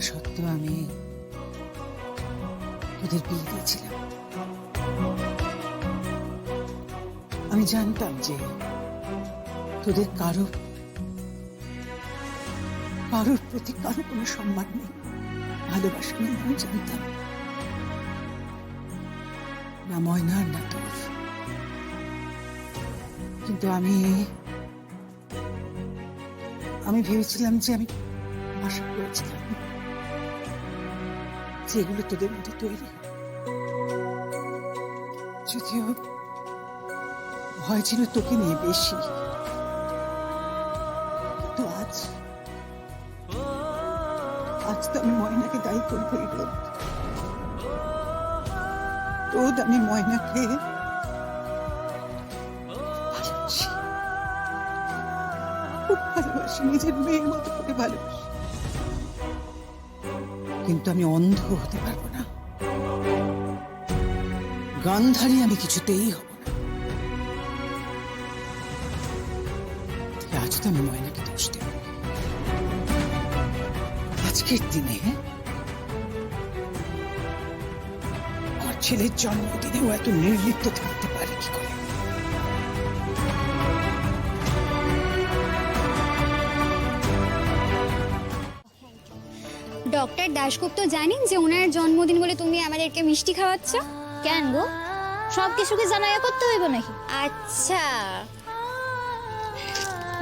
সত্ত্বেও আমি তোদের বিয়ে দিয়েছিলাম। আমি জানতাম যে তোদের কারোর প্রতি কারো কোনো সম্মান নেই, ভালোবাসা নেই। আমি জানতাম না ময়নার না তোর, কিন্তু আমি ভেবেছিলাম যে আমি আশা করেছিলাম যে এগুলো তোদের মধ্যে তৈরি, যদিও ভয় ছিল তোকে নিয়ে বেশি। তো আজ তো আমি ময়নাকে দায়ী করবো। রোদ আমি ময়নাকে ভালোবাসি, খুব ভালোবাসি, নিজের মেয়ের মতো করে ভালোবাসি, কিন্তু আমি অন্ধ হতে পারবো না। গান্ধারী আমি কিছুতেই হব না। আজ তো আমি ময়নাকে দোষ দেব। আজকের দিনে আমার ছেলের জন্মদিনেও এত নির্লিপ্ত থাকতে পারে কি করে? ডক্টর দাশগুপ্ত জানেন যে ওনার জন্মদিন বলে তুমি আমাদেরকে মিষ্টি খাওয়াচ্ছ? কেন গো, সব কিছুকে জানাইয়া করতে হইব নাকি? আচ্ছা,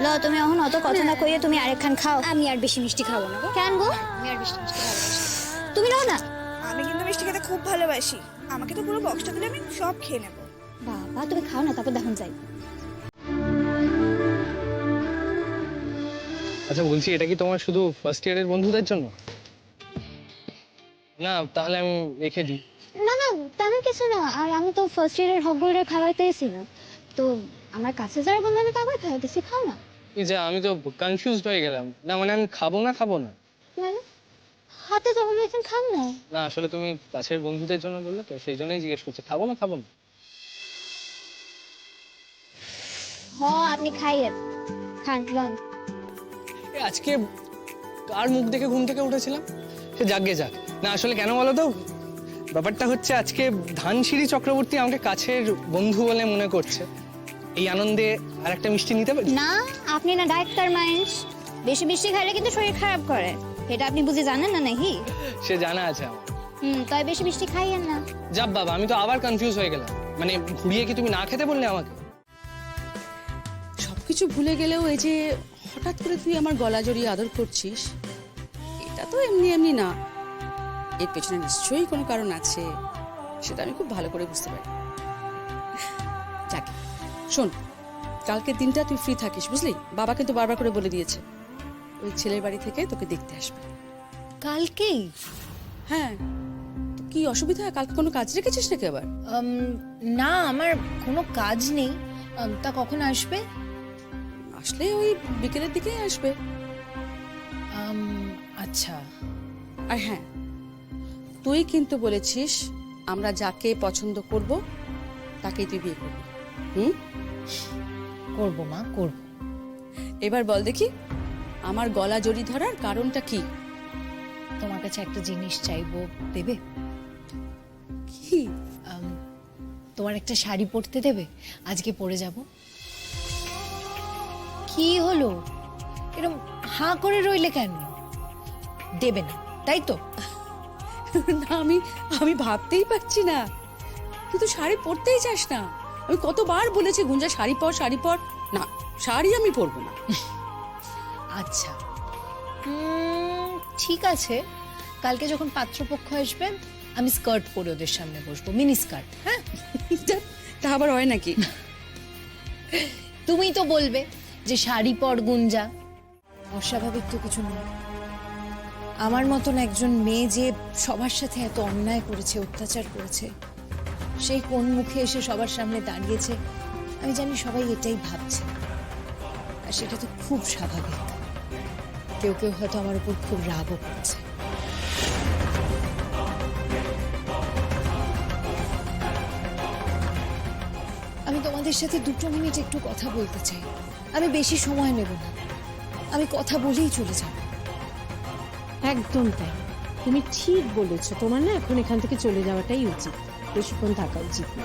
ল তুমি এখন অত কথা না কইয়া তুমি আরেকখান খাও। আমি আর বেশি মিষ্টি খাবো না গো। কেন গো? আমি আর বেশি মিষ্টি খাবো না। তুমি নাও না। আমি কিন্তু মিষ্টি খেতে খুব ভালোবাসি, আমাকে তো পুরো বক্সটা দিলে আমি সব খেয়ে নেবো। বাবা তুমি খাও না, তারপর দেখুন যাই। আচ্ছা বলছি, এটা কি তোমার শুধু ফার্স্ট ইয়ারের বন্ধুদের জন্য? না তাহলে আমি রেখে দিই। না না, তেমন কিছু না। আর আমি তো ফার্স্ট ইয়ারের হকগুলো খাওয়াইতেছি না, তো আমার কাছে যারা বন্ধু আমি তারপর খাওয়াইতেছি, খাও না। এই যে আমি তো কনফিউজড হয়ে গেলাম। না মানে আমি খাবো না। মানে হাতে জমা রয়েছেন, খান না। না আসলে তুমি কাছের বন্ধুদের জন্য বললে তো, সেই জন্যই জিজ্ঞেস করছি। খাবো না। হ আপনি খাইয়েন, খান লন। আজকে কার মুখ দেখে ঘুম থেকে উঠেছিলাম? সে যাক। না আসলে কেন বলো তো, ব্যাপারটা হচ্ছে আজকে ধানসিঁড়ি চক্রবর্তী আমাকে কাছের বন্ধু বলে মনে করছে। এই আনন্দে আর একটা মিষ্টি নিতে পারি? না, আপনি না ডাক্তার মানুষ, বেশি মিষ্টি খাইলে কিন্তু শরীর খারাপ করে, এটা আপনি বুঝে জানেন না নাকি? সে জানা আছে আমার। তাই বেশি মিষ্টি খাইয়েন না। যাক বাবা, আমি তো আবার কনফিউজ হয়ে গেলাম। মানে ঘুরিয়ে কি তুমি না খেতে বললে আমাকে? সবকিছু ভুলে গেলেও এই যে হঠাৎ করে তুই আমার গলা জড়িয়ে আদর করছিস, এটা তো এমনি এমনি না। এর পেছনে নিশ্চয়ই কোনো কারণ আছে, সেটা আমি খুব ভালো করে বুঝতে পারি। যাকে শোন, কালকের দিনটা তুই ফ্রি থাকিস, বুঝলি? বাবা কিন্তু বারবার করে বলে দিয়েছে ওই ছেলের বাড়ি থেকে তোকে দেখতে আসবে। কালকেই? হ্যাঁ, তো কি অসুবিধা? কালকে কোনো কাজ রেখেছিস নাকি আবার? না, আমার কোনো কাজ নেই। তা কখন আসবে? আসলে ওই বিকেলের দিকেই আসবে। আচ্ছা। আর হ্যাঁ, তুই কিন্তু বলেছিস আমরা যাকে পছন্দ করব তাকেই তুই বিয়ে করবি। করবো মা, করবো। এবার বল দেখি, আমার গলা জড়ি ধরার কারণটা কি? তোমার কাছে একটা জিনিস চাইবো, দেবে? কি? তোমার একটা শাড়ি পরতে দেবে? আজকে পরে যাব। কি হলো, এরকম হাঁ করে রইলে কেন? দেবে না তাই তো? না, আমি ভাবতেই পারছি না, তুই তো শাড়ি পরতেই চাস না। আমি কতবার বলেছি গুঞ্জা শাড়ি পর। না, শাড়ি আমি পরবো না। আচ্ছা ঠিক আছে, কালকে যখন পাত্রপক্ষ আসবে আমি স্কার্ট পরে ওদের সামনে বসবো, মিনি স্কার্ট। হ্যাঁ, তা আবার হয় নাকি? তুমিই তো বলবে যে শাড়ি পর গুঞ্জা। অস্বাভাবিক তো কিছু নয়। আমার মতন একজন মেয়ে যে সবার সাথে এত অন্যায় করেছে, অত্যাচার করেছে, সেই কোন মুখে এসে সবার সামনে দাঁড়িয়েছে, আমি জানি সবাই এটাই ভাবছে। আর সেটা তো খুব স্বাভাবিক। কেউ হয়তো আমার উপর খুব রাগও করছে। আমি তোমাদের সাথে 2 মিনিট একটু কথা বলতে চাই। আমি বেশি সময় নেব না, আমি কথা বলেই চলে যাব। একদম তাই। তুমি ঠিক বলেছো, তোমার না এখন এখান থেকে চলে যাওয়াটাই উচিত, বেশিক্ষণ থাকা উচিত না।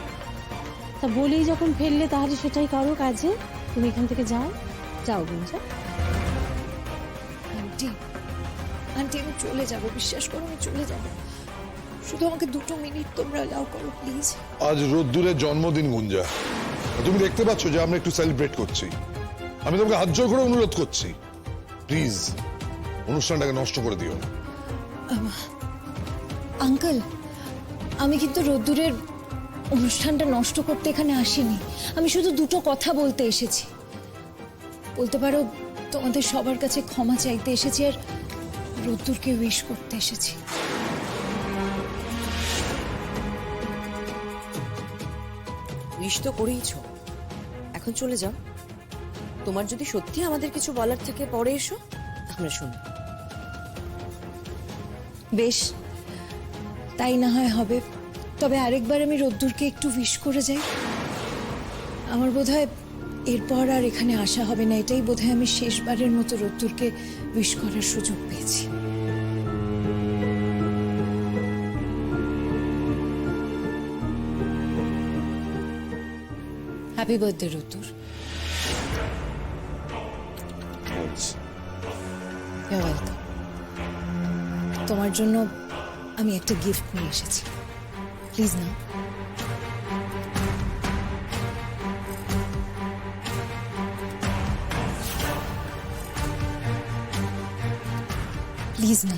তা বলেই যখন ফেললে তাহলে সেটাই করো কাজে, তুমি এখান থেকে যাও, যাও গুঞ্জা। আন্টি আন্টি আমি চলে যাব, বিশ্বাস করো আমি চলে যাব, শুধু আমাকে 2 মিনিট তোমরা অ্যালাউ করো প্লিজ। আজ রোদ্দুরের জন্মদিন গুঞ্জা, তুমি দেখতে পাচ্ছ যে আমরা একটু সেলিব্রেট করছি। আমি তোমাকে হাত জোর করে অনুরোধ করছি, প্লিজ অনুষ্ঠানটাকে নষ্ট করে দিও না। আঙ্কেল আমি কিন্তু রোদ্দুরের অনুষ্ঠানটা নষ্ট করতে এখানে আসিনি, আমি শুধু 2 কথা বলতে এসেছি। বলতে পারো তোমাদের সবার কাছে ক্ষমা চাইতে এসেছি, আর রোদ্দুরকে উইশ করতে এসেছি। উইশ তো করেইছো, এখন চলে যাও। তোমার যদি সত্যি আমাদের কিছু বলার থেকে পরে এসো, আমরা শুনবো। বেশ, তাই না হয় হবে, তবে আরেকবার আমি রোদ্দুরকে একটু উইশ করে যাই। আমার বোধহয় এরপর আর এখানে আসা হবে না, এটাই বোধহয় আমি শেষবারের মতো রোদ্দুরকে উইশ করার সুযোগ পেয়েছি। হ্যাপি বার্থডে রোদ্দুর। You're welcome. তোমার জন্য আমি একটা গিফট নিয়ে এসেছি, প্লিজ না। প্লিজ না,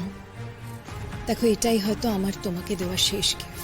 দেখো এটাই হয়তো আমার তোমাকে দেওয়া শেষ গিফট।